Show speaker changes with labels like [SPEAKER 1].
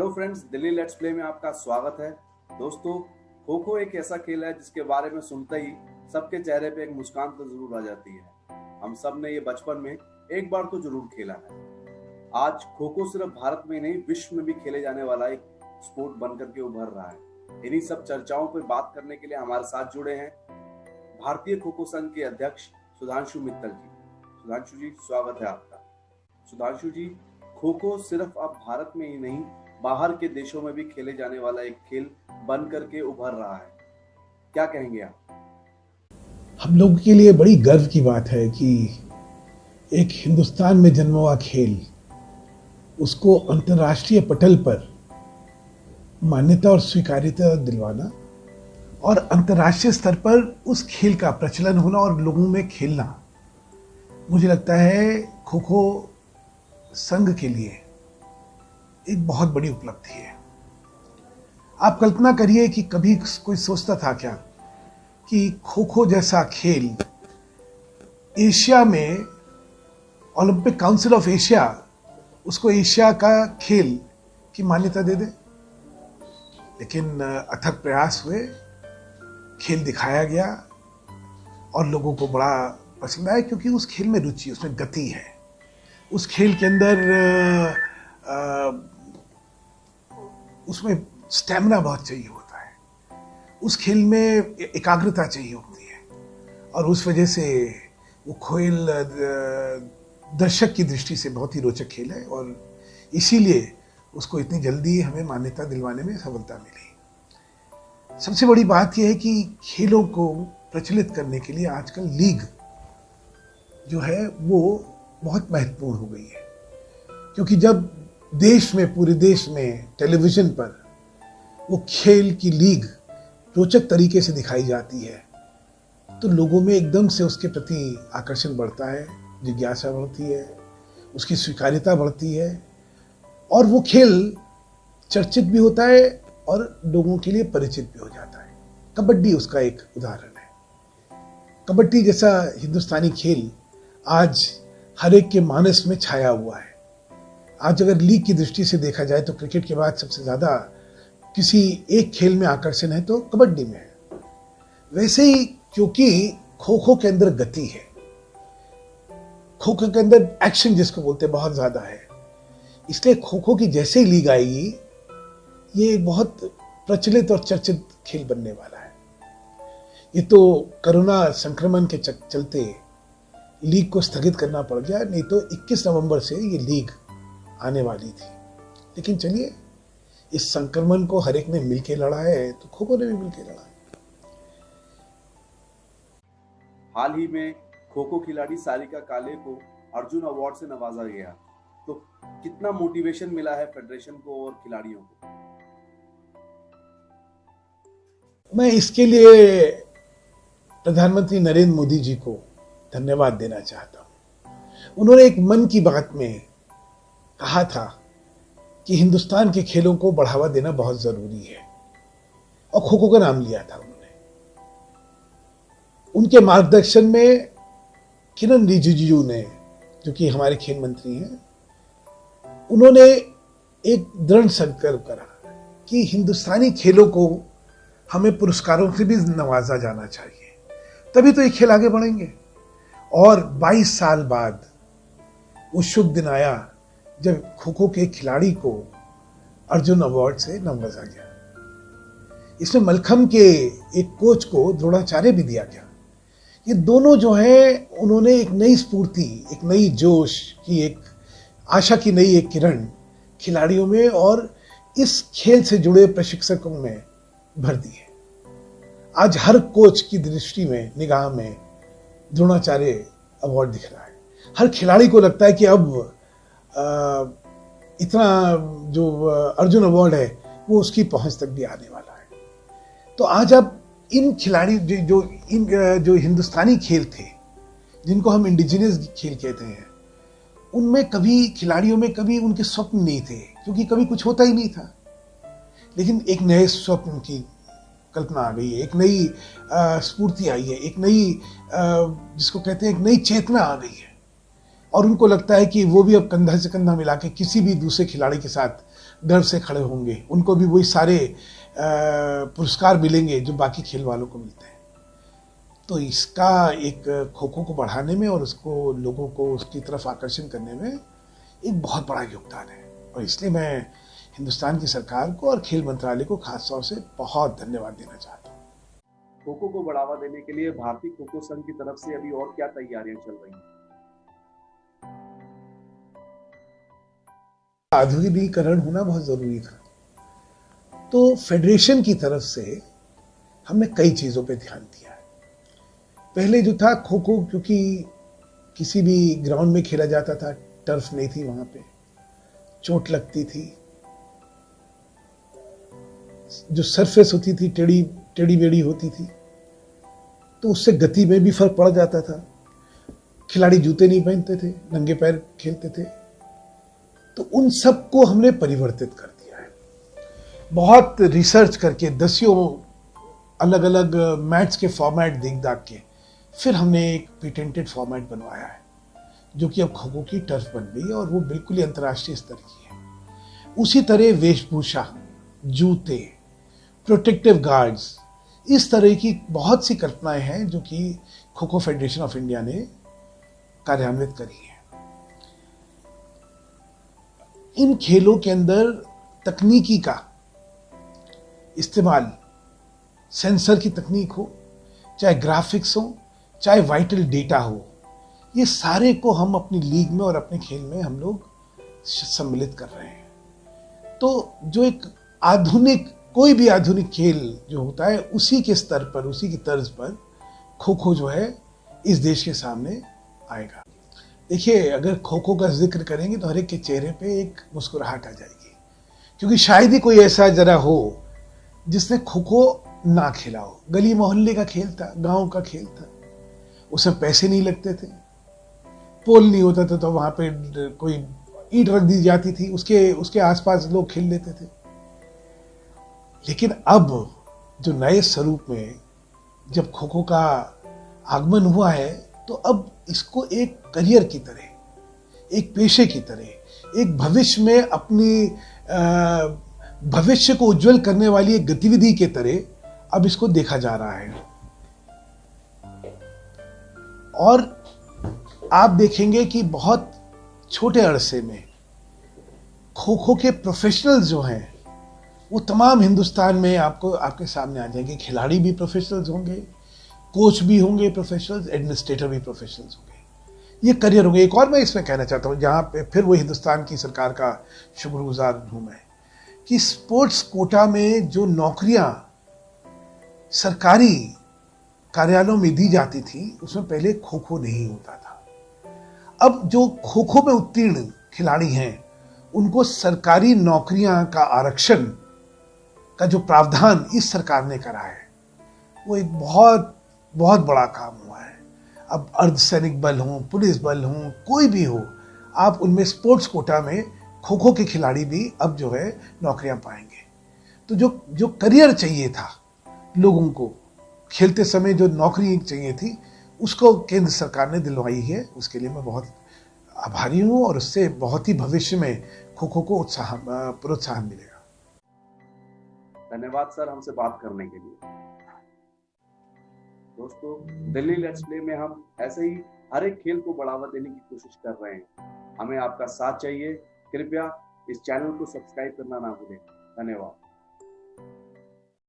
[SPEAKER 1] Hello friends, Delhi let's play में आपका स्वागत है। दोस्तों, खो खो एक ऐसा खेल है जिसके बारे में सुनते ही सबके चेहरे पे एक मुस्कान तो जरूर आ जाती है। हम सब ने ये बचपन में एक बार तो जरूर खेला है। आज खो खो सिर्फ भारत में नहीं, विश्व में भी खेले जाने वाला एक स्पोर्ट बनकर के उभर रहा है। इन्हीं सब चर्चाओं पर बात करने के लिए हमारे साथ जुड़े हैं भारतीय खो खो संघ के अध्यक्ष सुधांशु मित्तल जी। सुधांशु जी, स्वागत है आपका। सुधांशु जी, खो खो सिर्फ अब भारत में ही नहीं, बाहर के देशों में भी खेले जाने वाला एक खेल बन करके उभर रहा है। क्या कहेंगे आप?
[SPEAKER 2] हम लोगों के लिए बड़ी गर्व की बात है कि एक हिंदुस्तान में जन्मा हुआ खेल, उसको अंतर्राष्ट्रीय पटल पर मान्यता और स्वीकार्यता दिलवाना और अंतर्राष्ट्रीय स्तर पर उस खेल का प्रचलन होना और लोगों में खेलना, मुझे लगता है खो खो संघ के लिए एक बहुत बड़ी उपलब्धि है। आप कल्पना करिए कि कभी कोई सोचता था क्या कि खो खो जैसा खेल एशिया में, ओलंपिक काउंसिल ऑफ एशिया उसको एशिया का खेल की मान्यता दे दे। लेकिन अथक प्रयास हुए, खेल दिखाया गया और लोगों को बड़ा पसंद आया, क्योंकि उस खेल में रुचि, उसमें गति है। उस खेल के अंदर उसमें स्टैमिना बहुत चाहिए होता है, उस खेल में एकाग्रता चाहिए होती है, और उस वजह से वो खेल दर्शक की दृष्टि से बहुत ही रोचक खेल है, और इसीलिए उसको इतनी जल्दी हमें मान्यता दिलवाने में सफलता मिली। सबसे बड़ी बात यह है कि खेलों को प्रचलित करने के लिए आजकल लीग जो है वो बहुत महत्वपूर्ण हो गई है, क्योंकि जब देश में, पूरे देश में टेलीविजन पर वो खेल की लीग रोचक तरीके से दिखाई जाती है, तो लोगों में एकदम से उसके प्रति आकर्षण बढ़ता है, जिज्ञासा बढ़ती है, उसकी स्वीकार्यता बढ़ती है, और वो खेल चर्चित भी होता है और लोगों के लिए परिचित भी हो जाता है। कबड्डी उसका एक उदाहरण है। कबड्डी जैसा हिंदुस्तानी खेल आज हर एक के मानस में छाया हुआ है। आज अगर लीग की दृष्टि से देखा जाए तो क्रिकेट के बाद सबसे ज्यादा किसी एक खेल में आकर्षण है तो कबड्डी में है। वैसे ही क्योंकि खो खो के अंदर गति है, खो खो के अंदर एक्शन जिसको बोलते हैं बहुत ज्यादा है, इसलिए खो खो की जैसे ही लीग आएगी ये बहुत प्रचलित और चर्चित खेल बनने वाला है। ये तो कोरोना संक्रमण के चलते लीग को स्थगित करना पड़ गया, नहीं तो 21 नवंबर से ये लीग आने वाली थी। लेकिन चलिए, इस संक्रमण को हर एक ने मिलकर लड़ा है, तो खो खो ने भी मिलकर लड़ा है।
[SPEAKER 1] हाल ही में खो खो खिलाड़ी सारिका काले को अर्जुन अवार्ड से नवाजा गया, तो कितना मोटिवेशन मिला है फेडरेशन को और खिलाड़ियों को?
[SPEAKER 2] मैं इसके लिए प्रधानमंत्री नरेंद्र मोदी जी को धन्यवाद देना चाहता हूं। उन्होंने एक मन की बात में कहा था कि हिंदुस्तान के खेलों को बढ़ावा देना बहुत जरूरी है, और खो खो का नाम लिया था उन्होंने। उनके मार्गदर्शन में किरण रिजिजू ने, जो कि हमारे खेल मंत्री हैं, उन्होंने एक दृढ़ संकल्प करा कि हिंदुस्तानी खेलों को हमें पुरस्कारों से भी नवाजा जाना चाहिए, तभी तो ये खेल आगे बढ़ेंगे। और 22 साल बाद वो शुभ दिन आया जब खो खो के खिलाड़ी को अर्जुन अवार्ड से नवाजा गया। इसमें मलखम्ब के एक कोच को द्रोणाचार्य भी दिया गया। ये दोनों जो हैं, उन्होंने एक नई स्फूर्ति, एक नई जोश की, एक आशा की नई एक किरण खिलाड़ियों में और इस खेल से जुड़े प्रशिक्षकों में भर दी है। आज हर कोच की दृष्टि में, निगाह में द्रोणाचार्य अवार्ड दिख रहा है। हर खिलाड़ी को लगता है कि अब इतना जो अर्जुन अवार्ड है वो उसकी पहुंच तक भी आने वाला है। तो आज अब इन खिलाड़ी जो हिंदुस्तानी खेल थे, जिनको हम इंडिजिनियस खेल कहते हैं, उनमें कभी, खिलाड़ियों में कभी उनके स्वप्न नहीं थे, क्योंकि कभी कुछ होता ही नहीं था। लेकिन एक नए स्वप्न की कल्पना आ गई है, एक नई स्फूर्ति आई है, एक नई जिसको कहते हैं एक नई चेतना आ गई है, और उनको लगता है कि वो भी अब कंधा से कंधा मिला के किसी भी दूसरे खिलाड़ी के साथ गर्व से खड़े होंगे, उनको भी वही सारे पुरस्कार मिलेंगे जो बाकी खेल वालों को मिलते हैं। तो इसका एक खो खो को बढ़ाने में और उसको लोगों को उसकी तरफ आकर्षण करने में एक बहुत बड़ा योगदान है, और इसलिए मैं हिंदुस्तान की सरकार को और खेल मंत्रालय को खास तौर से बहुत धन्यवाद देना चाहता हूँ।
[SPEAKER 1] खो खो को बढ़ावा देने के लिए भारतीय खो खो संघ की तरफ से अभी और क्या तैयारियां चल रही हैं?
[SPEAKER 2] आधुनिकीकरण होना बहुत जरूरी था, तो फेडरेशन की तरफ से हमने कई चीजों पे ध्यान दिया है। पहले जो था खो खो, क्योंकि किसी भी ग्राउंड में खेला जाता था, टर्फ नहीं थी वहां पे, चोट लगती थी, जो सरफेस होती थी टेढ़ी बेड़ी होती थी, तो उससे गति में भी फर्क पड़ जाता था। खिलाड़ी जूते नहीं पहनते थे, नंगे पैर खेलते थे। तो उन सब को हमने परिवर्तित कर दिया है, बहुत रिसर्च करके, दसियों अलग अलग मैच के फॉर्मेट देख दाख के फिर हमने एक पेटेंटेड फॉर्मेट बनवाया है, जो कि अब खो खो की टर्फ बन गई और वो बिल्कुल ही अंतर्राष्ट्रीय स्तर की है। उसी तरह वेशभूषा, जूते, प्रोटेक्टिव गार्ड्स, इस तरह की बहुत सी कल्पनाएं हैं जो कि kho kho federation of India ने कार्यान्वित करी है। इन खेलों के अंदर तकनीकी का इस्तेमाल, सेंसर की तकनीक हो, चाहे ग्राफिक्स हो, चाहे वाइटल डेटा हो, ये सारे को हम अपनी लीग में और अपने खेल में हम लोग सम्मिलित कर रहे हैं। तो जो एक आधुनिक, कोई भी आधुनिक खेल जो होता है, उसी के स्तर पर, उसी की तर्ज पर खो खो जो है इस देश के सामने आएगा। देखिए, अगर खो खो का जिक्र करेंगे तो हर एक के चेहरे पे एक मुस्कुराहट आ जाएगी, क्योंकि शायद ही कोई ऐसा जरा हो जिसने खो खो ना खेला हो। गली मोहल्ले का खेल था, गांव का खेल था, उसमें पैसे नहीं लगते थे, पोल नहीं होता था, तो वहां पे कोई ईंट रख दी जाती थी, उसके आसपास लोग खेल लेते थे। लेकिन अब जो नए स्वरूप में जब खो खो का आगमन हुआ है, तो अब इसको एक करियर की तरह, एक पेशे की तरह, एक भविष्य में अपनी भविष्य को उज्जवल करने वाली एक गतिविधि के तरह अब इसको देखा जा रहा है। और आप देखेंगे कि बहुत छोटे अरसे में खो खो के प्रोफेशनल्स जो हैं वो तमाम हिंदुस्तान में आपको आपके सामने आ जाएंगे। खिलाड़ी भी प्रोफेशनल्स होंगे, कोच भी होंगे प्रोफेशनल्स, एडमिनिस्ट्रेटर भी प्रोफेशनल्स होंगे। ये करियर होंगे। एक और मैं इसमें कहना चाहता हूँ, जहाँ पे फिर वो हिंदुस्तान की सरकार का शुक्रगुजार हूँ मैं, कि स्पोर्ट्स कोटा में जो नौकरियां सरकारी कार्यालयों में दी जाती थी, उसमें पहले खो खो नहीं होता था। अब जो खो खो में उत्तीर्ण खिलाड़ी हैं, उनको सरकारी नौकरियां का आरक्षण का जो प्रावधान इस सरकार ने करा है, वो एक बहुत बहुत बड़ा काम हुआ है। अब अर्धसैनिक बल हों, पुलिस बल हों, कोई भी हो, आप उनमें स्पोर्ट्स कोटा में खो खो के खिलाड़ी भी अब जो है नौकरियां पाएंगे। तो जो करियर चाहिए था लोगों को, खेलते समय जो नौकरी चाहिए थी, उसको केंद्र सरकार ने दिलवाई है। उसके लिए मैं बहुत आभारी हूँ, और उससे बहुत ही भविष्य में खो खो को प्रोत्साहन मिलेगा।
[SPEAKER 1] धन्यवाद सर, हमसे बात करने के लिए। दोस्तों, दिल्ली लेट्स प्ले में हम ऐसे ही हर एक खेल को बढ़ावा देने की कोशिश कर रहे हैं। हमें आपका साथ चाहिए। कृपया इस चैनल को सब्सक्राइब करना ना भूलें। धन्यवाद।